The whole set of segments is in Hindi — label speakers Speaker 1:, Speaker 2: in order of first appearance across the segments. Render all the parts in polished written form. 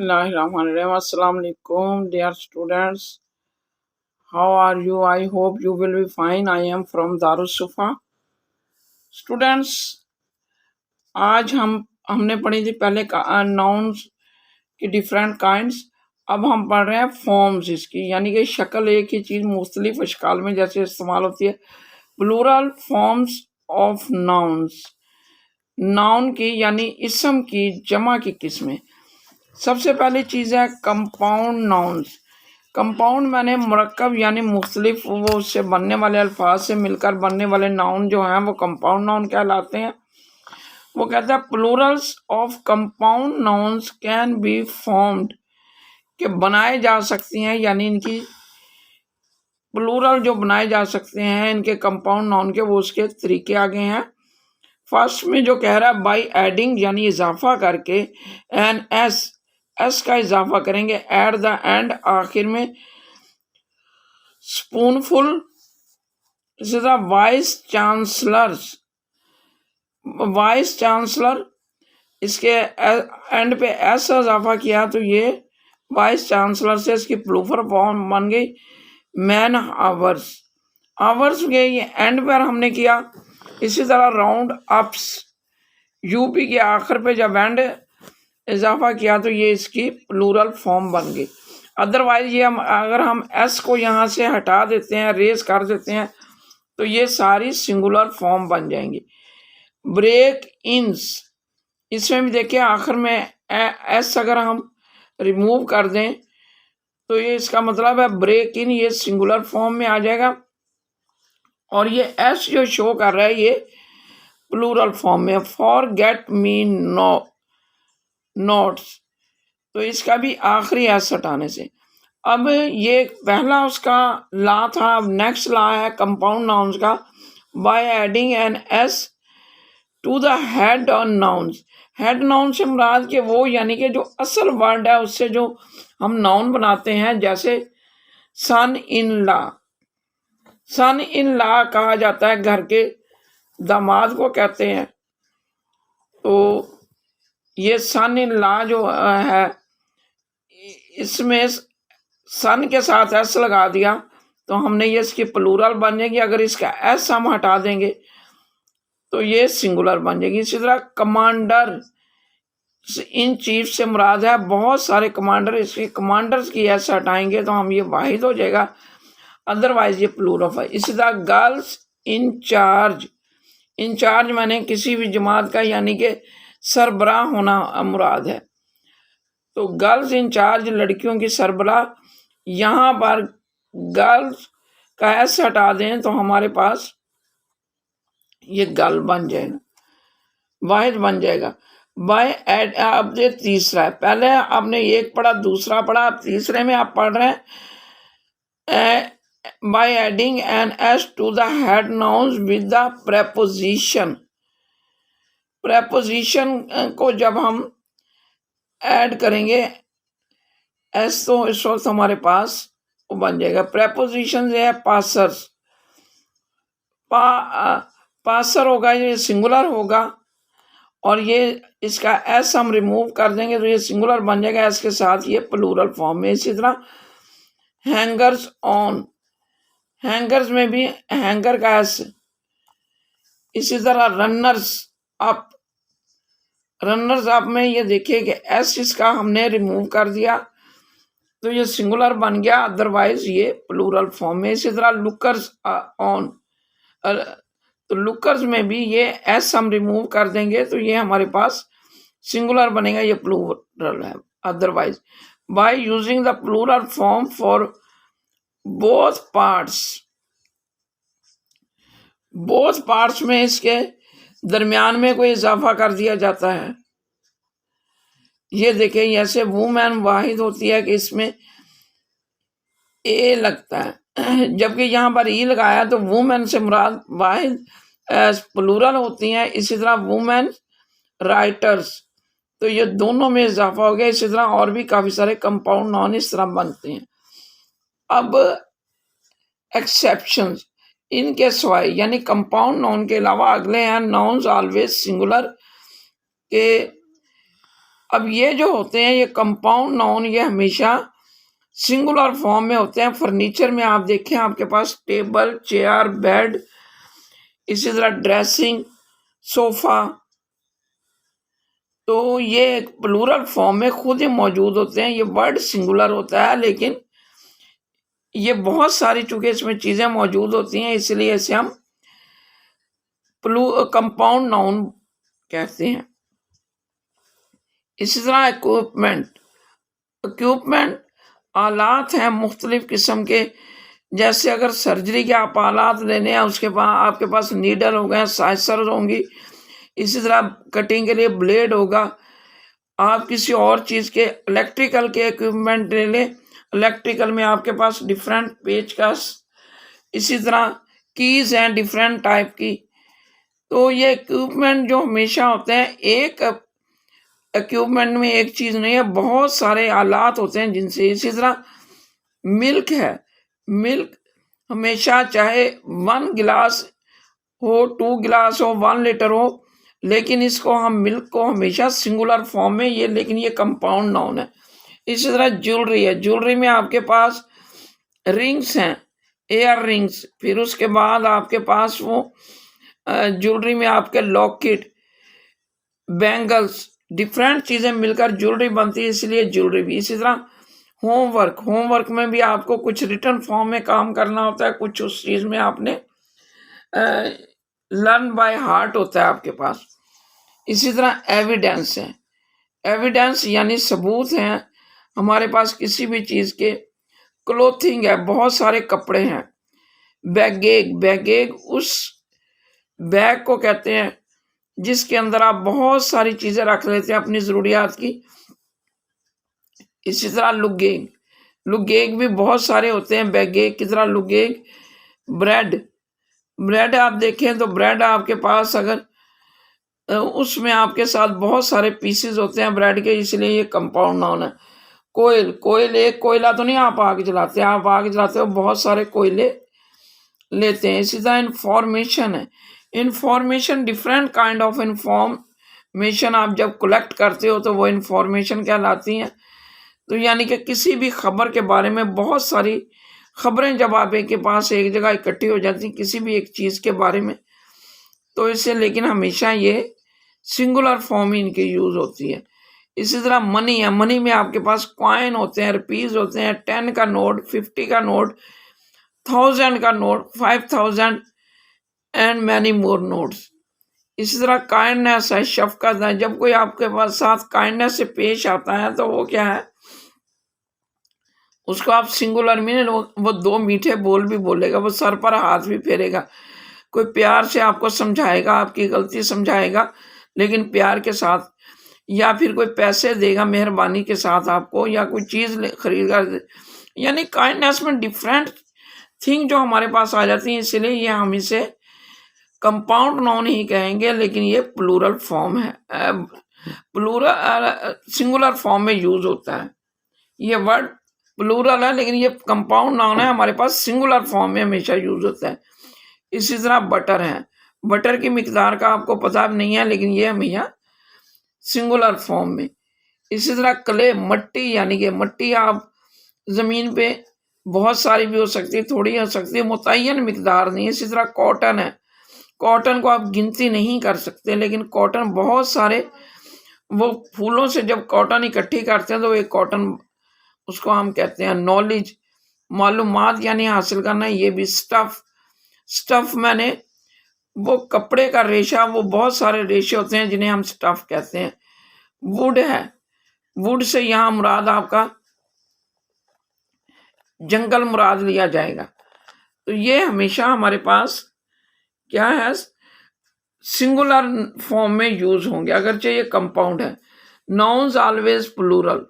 Speaker 1: Bismillahirrahmanirrahim. Assalamu alaikum, dear students. How are you? I hope you will be fine. I am from Darus Sufa. Students, आज हमने पढ़ी थी पहले नाउन्स की डिफरेंट काइंड्स. अब हम पढ़ रहे हैं फॉर्म्स इसकी, यानी कि शक्ल एक ही चीज़ मुख्तलिफ अशकाल में जैसे इस्तेमाल होती है. Plural forms of nouns, noun की यानी इसम की जमा की किस्में. सबसे पहली चीज़ है कंपाउंड नाउन्स. कंपाउंड माने मुरक्कब यानी मुख्तलिफ वो उससे बनने वाले अल्फाज से मिलकर बनने वाले नाउन जो हैं वो कंपाउंड नाउन कहलाते हैं. वो कहता है Plurals of compound nouns can be formed, कि बनाए जा सकती हैं, यानी इनकी प्लूरल जो बनाए जा सकते हैं इनके कंपाउंड नाउन के, वो उसके तरीके आगे हैं. फर्स्ट में जो कह रहा है बाई एडिंग यानी इजाफा करके, एन एस का इजाफा करेंगे एट द एंड आखिर में, स्पूनफुल वाइस चांसलर इसके एंड पे एस इजाफा किया तो ये वाइस चांसलर से इसकी प्लूरल फॉर्म बन गई मैन आवर्स के ये एंड पर हमने किया. इसी तरह राउंड अप्स यूपी के आखिर पे जब एंड इजाफा किया तो ये इसकी प्लूरल फॉर्म बन गई. अदरवाइज ये अगर हम एस को यहाँ से हटा देते हैं, रेज कर देते हैं, तो ये सारी सिंगुलर फॉर्म बन जाएंगी. ब्रेक इन्स, इसमें भी देखिए आखिर में एस अगर हम रिमूव कर दें तो ये इसका मतलब है ब्रेक इन, ये सिंगुलर फॉर्म में आ जाएगा. और ये एस जो शो कर रहा है ये प्लूरल फॉर्म में. फॉर गेट मी नोट्स, तो इसका भी आखिरी एस हटाने से. अब ये पहला उसका ला था, अब नेक्स्ट ला है कंपाउंड नाउन्स का. By adding an s to the head on nouns. Head noun से मुराद के वो यानी कि जो असल वर्ड है उससे जो हम नाउन बनाते हैं, जैसे सन इन ला कहा जाता है, घर के दामाद को कहते हैं. तो ये सन इन ला जो है इसमें सन के साथ एस लगा दिया तो हमने ये इसकी प्लूरल बन जाएगी. अगर इसका एस हम हटा देंगे तो ये सिंगुलर बन जाएगी. इसी तरह कमांडर इन चीफ से मुराद है बहुत सारे कमांडर, इसके कमांडर्स की एस हटाएंगे तो हम ये वाहिद हो जाएगा, अदरवाइज ये प्लूरल है. इसी तरह गर्ल्स इंचार्ज माने किसी भी जमात का यानी कि सरबराह होना मुराद है. तो गर्ल्स इंचार्ज लड़कियों की सरबराह, यहाँ पर गर्ल्स का एस हटा दें तो हमारे पास ये गर्ल बन जाएगा, वाहिद बन जाएगा. बाय एड, अब ये तीसरा है. पहले आपने एक पढ़ा, दूसरा पढ़ा, अब तीसरे में आप पढ़ रहे हैं by adding an s to the head nouns with the preposition. Preposition को जब हम ऐड करेंगे एस तो इस वक्त हमारे पास वो बन जाएगा. प्रेपोजिशन है पासर्स, पासर होगा, ये सिंगुलर होगा, और ये इसका एस हम रिमूव कर देंगे तो ये सिंगुलर बन जाएगा एस के साथ, ये प्लूरल फॉर्म में. इसी तरह हैंगर्स ऑन, हैंगर्स में भी हैंगर का एस. इसी तरह रनर्स अप में ये देखिए कि एस इसका हमने रिमूव कर दिया तो ये सिंगुलर बन गया, अदरवाइज ये प्लूरल फॉर्म में. इसी तरह लुकर्स ऑन, तो लुकर्स में भी ये एस हम रिमूव कर देंगे तो ये हमारे पास सिंगुलर बनेगा, ये प्लूरल है. Otherwise by using the plural form for both parts में इसके दरमियान में कोई इजाफा कर दिया जाता है. ये देखें ऐसे वुमेन वाहिद होती है कि इसमें ए लगता है, जबकि यहाँ पर ई लगाया तो वुमेन से मुराद वाहिद प्लूरल होती हैं. इसी तरह वुमेन राइटर्स, तो ये दोनों में इजाफा हो गया. इसी तरह और भी काफ़ी सारे कंपाउंड नाउन इस तरह बनते हैं. अब एक्सेप्शंस, इनके सिवाय यानी कंपाउंड नाउन के अलावा अगले हैं नाउन्स ऑलवेज सिंगुलर, के अब ये जो होते हैं ये कंपाउंड नाउन, ये हमेशा सिंगुलर फॉर्म में होते हैं। फर्नीचर में आप देखें, आपके पास टेबल, चेयर, बेड, इसी तरह ड्रेसिंग, सोफा, तो ये प्लूरल फॉर्म में खुद ही मौजूद होते हैं। ये वर्ड सिंगुलर होता है, लेकिन ये बहुत सारी चूंकि इसमें चीजें मौजूद होती हैं, इसलिए इसे हम कंपाउंड नाउन कहते हैं। इसी तरह इक्विपमेंट आलात हैं मुख्तलिफ किस्म के। जैसे अगर सर्जरी के आप आलात लेने हैं, उसके बाद आपके पास नीडल हो गए, साइसर होंगी, इसी तरह कटिंग के लिए ब्लेड होगा। आप किसी और चीज़ के इलेक्ट्रिकल के इक्विपमेंट ले लें, इलेक्ट्रिकल में आपके पास डिफरेंट पेचकस, इसी तरह कीज हैं डिफरेंट टाइप की। तो ये इक्विपमेंट जो हमेशा होते हैं, एक इक्विपमेंट में एक चीज़ नहीं है, बहुत सारे आलात होते हैं जिनसे। इसी तरह मिल्क है, मिल्क हमेशा चाहे 1 गिलास हो, 2 गिलास हो, 1 लीटर हो, लेकिन इसको हम मिल्क को हमेशा सिंगुलर फॉर्म में ये, लेकिन ये कंपाउंड नाउन है। इसी तरह ज्वेलरी है, ज्वेलरी में आपके पास रिंग्स हैं, एयर रिंग्स, फिर उसके बाद आपके पास वो ज्वेलरी में आपके लॉकेट, बैंगल्स, डिफरेंट चीज़ें मिलकर ज्वेलरी बनती है, इसलिए ज्वेलरी भी। इसी तरह होमवर्क में भी आपको कुछ रिटर्न फॉर्म में काम करना होता है, कुछ उस चीज़ में आपने लर्न बाय हार्ट होता है आपके पास। इसी तरह एविडेंस है, एविडेंस यानी सबूत हैं हमारे पास किसी भी चीज़ के। क्लोथिंग है, बहुत सारे कपड़े हैं। बैगेग उस बैग को कहते हैं जिसके अंदर आप बहुत सारी चीज़ें रख लेते हैं अपनी ज़रूरियात की। इसी तरह लुगेग भी बहुत सारे होते हैं, बैगेग की तरह लुगेग। ब्रेड आप देखें तो ब्रेड आपके पास अगर उसमें आपके साथ बहुत सारे पीसेस होते हैं ब्रेड के, इसलिए ये कंपाउंड नाउन है। कोयल एक कोयला तो नहीं आप आग जलाते, आप आग जलाते हो बहुत सारे कोयले लेते हैं। इसी तरह इंफॉर्मेशन है, information different kind of information आप जब कलेक्ट करते हो तो वो इंफॉर्मेशन कहलाती हैं। तो यानी कि किसी भी खबर के बारे में बहुत सारी खबरें जब आप एक के पास एक जगह इकट्ठी हो जाती हैं किसी भी एक चीज़ के बारे में, तो इससे लेकिन हमेशा ये सिंगुलर फॉर्म ही इनकी यूज़ होती है। इसी तरह मनी है, मनी में आपके पास कॉइन होते हैं, रुपीज़ होते हैं, 10 का नोट, 50 का नोट, 1000 का note, 5000 and many more notes. इसी तरह काइंडनेस है, शफकत है। जब कोई आपके पास साथ काइंडनेस से पेश आता है तो वो क्या है, उसको आप सिंगुलर में वो 2 मीठे बोल भी बोलेगा, वो सर पर हाथ भी फेरेगा, कोई प्यार से आपको समझाएगा, आपकी गलती समझाएगा लेकिन प्यार के साथ, या फिर कोई पैसे देगा मेहरबानी के साथ आपको, या कोई चीज़ खरीद कर। यानी काइंडनेस में डिफरेंट थिंग जो हमारे पास आ जाती है, इसलिए ये हम इसे कंपाउंड नाउन ही कहेंगे, लेकिन ये प्लूरल फॉर्म है, सिंगुलर फॉर्म में यूज होता है। ये वर्ड प्लूरल है लेकिन ये कंपाउंड नाउन है, हमारे पास सिंगुलर फॉर्म में हमेशा यूज होता है। इसी तरह बटर है, बटर की मिकदार का आपको पता नहीं है लेकिन ये हमेशा सिंगुलर फॉर्म में। इसी तरह क्ले, मट्टी, यानी कि मट्टी आप ज़मीन पे बहुत सारी भी हो सकती है, थोड़ी हो सकती है, मुतय्यन मिकदार नहीं। इसी तरह कॉटन है, कॉटन को आप गिनती नहीं कर सकते, लेकिन कॉटन बहुत सारे, वो फूलों से जब कॉटन इकट्ठी करते हैं तो एक कॉटन, उसको हम कहते हैं नॉलेज, मालूमात यानी हासिल करना। ये भी स्टफ मैंने वो कपड़े का रेशा, वो बहुत सारे रेशे होते हैं जिन्हें हम स्टफ कहते हैं। वुड है, वुड से यहाँ मुराद आपका जंगल मुराद लिया जाएगा। तो ये हमेशा हमारे पास क्या है, सिंगुलर फॉर्म में यूज होंगे, अगरचे ये कंपाउंड है। नाउन्स ऑलवेज प्लूरल,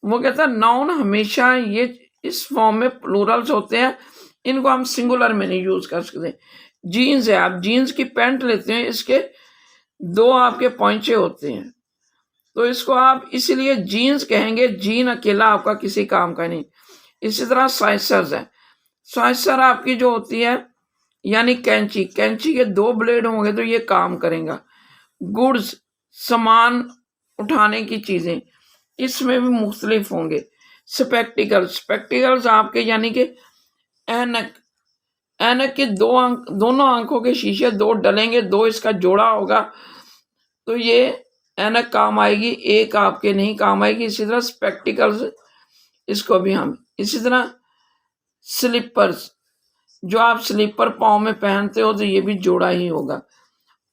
Speaker 1: वो कहता है नाउन हमेशा ये इस फॉर्म में प्लूरल्स होते हैं, इनको हम सिंगुलर में नहीं यूज कर सकते। जीन्स है, आप जीन्स की पैंट लेते हैं, इसके 2 आपके पॉइंचे होते हैं, तो इसको आप इसलिए जीन्स कहेंगे, जीन अकेला आपका किसी काम का नहीं। इसी तरह साइसर्स है, साइसर आपकी जो होती है यानी कैंची, कैंची के 2 ब्लेड होंगे तो ये काम करेगा। गुड्स, सामान उठाने की चीज़ें, इसमें भी मुख्तलिफ होंगे। स्पेक्टिकल्स आपके यानी कि ऐनक, ऐनक के दोनों आंखों के शीशे दो डलेंगे, दो इसका जोड़ा होगा तो ये ऐनक काम आएगी, एक आपके नहीं काम आएगी। इसी तरह स्पेक्टिकल्स, इसको भी हम इसी तरह स्लीपर्स, जो आप स्लीपर पाँव में पहनते हो तो ये भी जोड़ा ही होगा।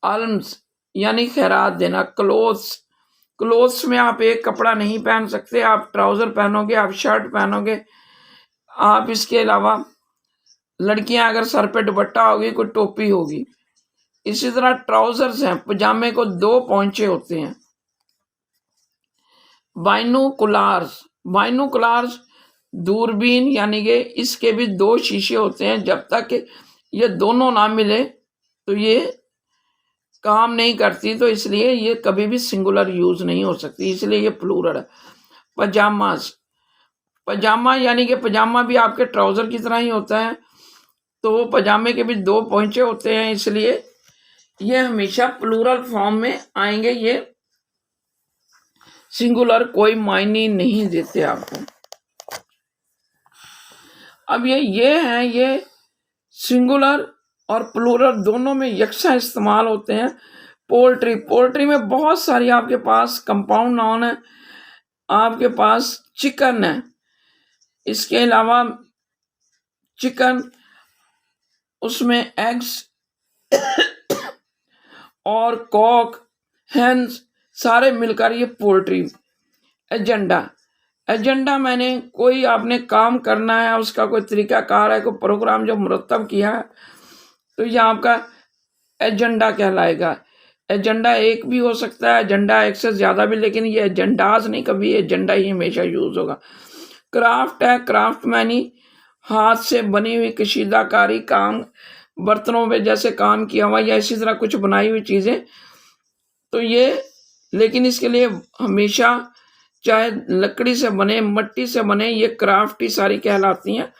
Speaker 1: आल्म्स यानी खैरात देना। क्लोथ्स में आप एक कपड़ा नहीं पहन सकते, आप ट्राउजर पहनोगे, आप शर्ट पहनोगे, आप इसके अलावा लड़कियां अगर सर पे दुपट्टा होगी, कोई टोपी होगी। इसी तरह ट्राउजर्स हैं, पजामे को दो पौंचे होते हैं। बाइनोकुलार्स दूरबीन यानी कि इसके भी दो शीशे होते हैं, जब तक ये दोनों ना मिले तो ये काम नहीं करती, तो इसलिए ये कभी भी सिंगुलर यूज नहीं हो सकती, इसलिए ये प्लूरल है। पजामा यानी कि पजामा भी आपके ट्राउजर की तरह ही होता है, तो पजामे के भी दो पौंचे होते हैं, इसलिए ये हमेशा प्लूरल फॉर्म में आएंगे, ये सिंगुलर कोई मायने नहीं देते आपको। अब ये सिंगुलर और प्लूरल दोनों में यकसा इस्तेमाल होते हैं। पोल्ट्री में बहुत सारी आपके पास कंपाउंड नाउन है, आपके पास चिकन है, इसके अलावा चिकन, उसमें एग्स और कॉक, हेन्स, सारे मिलकर ये पोल्ट्री। एजेंडा मैंने कोई आपने काम करना है, उसका कोई तरीकाकार है, कोई प्रोग्राम जो मुरतब किया है, तो ये आपका एजेंडा कहलाएगा। एजेंडा एक भी हो सकता है, एजेंडा एक से ज़्यादा भी, लेकिन ये एजेंडाज नहीं, कभी एजेंडा ही हमेशा यूज़ होगा। क्राफ्ट है, क्राफ्टमैनी, हाथ से बनी हुई कशीदाकारी, काम बर्तनों में जैसे काम किया हुआ या इसी तरह कुछ बनाई हुई चीज़ें, तो ये, लेकिन इसके लिए हमेशा चाहे लकड़ी से बने, मट्टी से बने, ये क्राफ्ट ही सारी कहलाती हैं,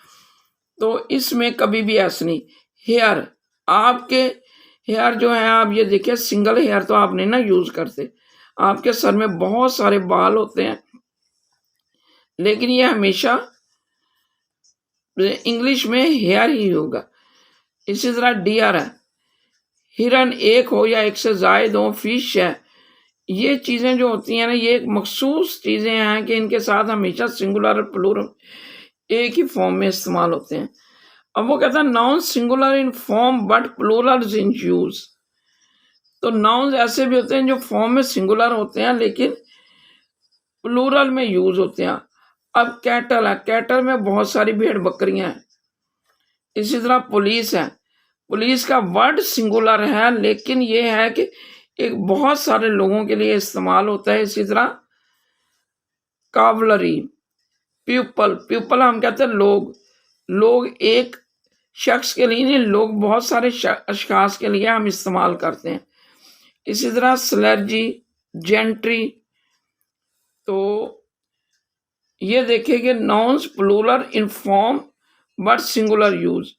Speaker 1: तो इसमें कभी भी ऐसा नहीं। हेयर, आपके हेयर जो है, आप ये देखिए सिंगल हेयर तो आप नहीं ना यूज करते, आपके सर में बहुत सारे बाल होते हैं, लेकिन ये हमेशा इंग्लिश में हेयर ही होगा। इसी तरह डियर है, हिरन एक हो या एक से जायद हो, फिश है, ये चीज़ें जो होती हैं ना, ये एक मखसूस चीज़ें हैं कि इनके साथ हमेशा सिंगुलर प्लूरल एक ही फॉर्म में इस्तेमाल होते हैं। अब वो कहता है noun singular in form but plural in use. तो नाउन ऐसे भी होते हैं जो फॉर्म में सिंगुलर होते हैं लेकिन प्लूरल में यूज होते हैं। अब कैटल है, कैटल में बहुत सारी भेड़ बकरियां हैं। इसी तरह पुलिस है, पुलिस का वर्ड सिंगुलर है लेकिन ये है कि एक बहुत सारे लोगों के लिए इस्तेमाल होता है। इसी तरह कावलरी, प्यूपल हम कहते हैं लोग एक शख्स के लिए नहीं, लोग बहुत सारे अशखास के लिए हम इस्तेमाल करते हैं। इसी तरह स्लर्जी, जेंट्री, तो ये देखिए कि nouns plural in form but singular use.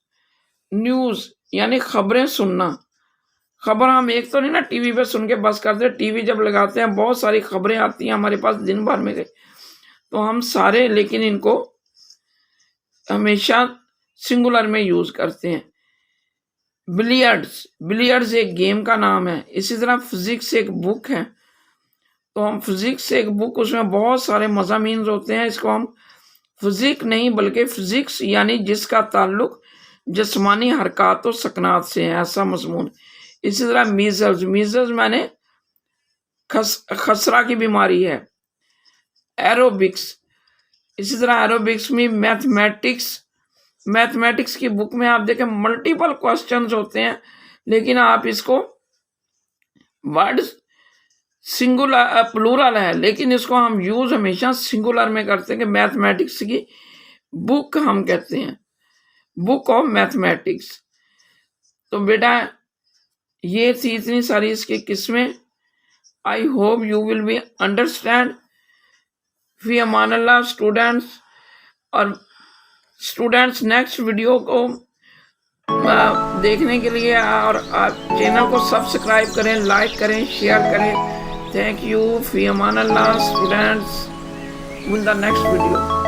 Speaker 1: News यानी खबरें सुनना, खबर हम एक तो नहीं ना टीवी पे सुन के बस करते, टीवी जब लगाते हैं बहुत सारी खबरें आती हैं हमारे पास दिन भर में गई, तो हम सारे लेकिन इनको हमेशा सिंगुलर में यूज करते हैं। बिलियर्ड्स एक गेम का नाम है। इसी तरह फिजिक्स एक बुक है, तो हम फिजिक्स एक बुक, उसमें बहुत सारे मज़ामीन होते हैं, इसको हम फिजिक्स नहीं बल्कि फिजिक्स यानी जिसका ताल्लुक जिस्मानी हरकत और सकनात से है, ऐसा मजमून। इसी तरह मीजल्स माने खसरा की बीमारी है। एरोबिक्स, इसी तरह एरोबिक्स में मैथमेटिक्स की बुक में आप देखें मल्टीपल क्वेश्चंस होते हैं, लेकिन आप इसको वर्ड सिंगुलर प्लूरल है लेकिन इसको हम यूज हमेशा सिंगुलर में करते हैं कि मैथमेटिक्स की बुक हम कहते हैं, बुक ऑफ मैथमेटिक्स। तो बेटा ये थी इतनी सारी इसकी किस्में। I hope you will be understand. Fee Aman Allah students. और स्टूडेंट्स नेक्स्ट वीडियो को देखने के लिए और आप चैनल को सब्सक्राइब करें, लाइक करें, शेयर करें, Thank you. Fi aman Allah, students. In the next video.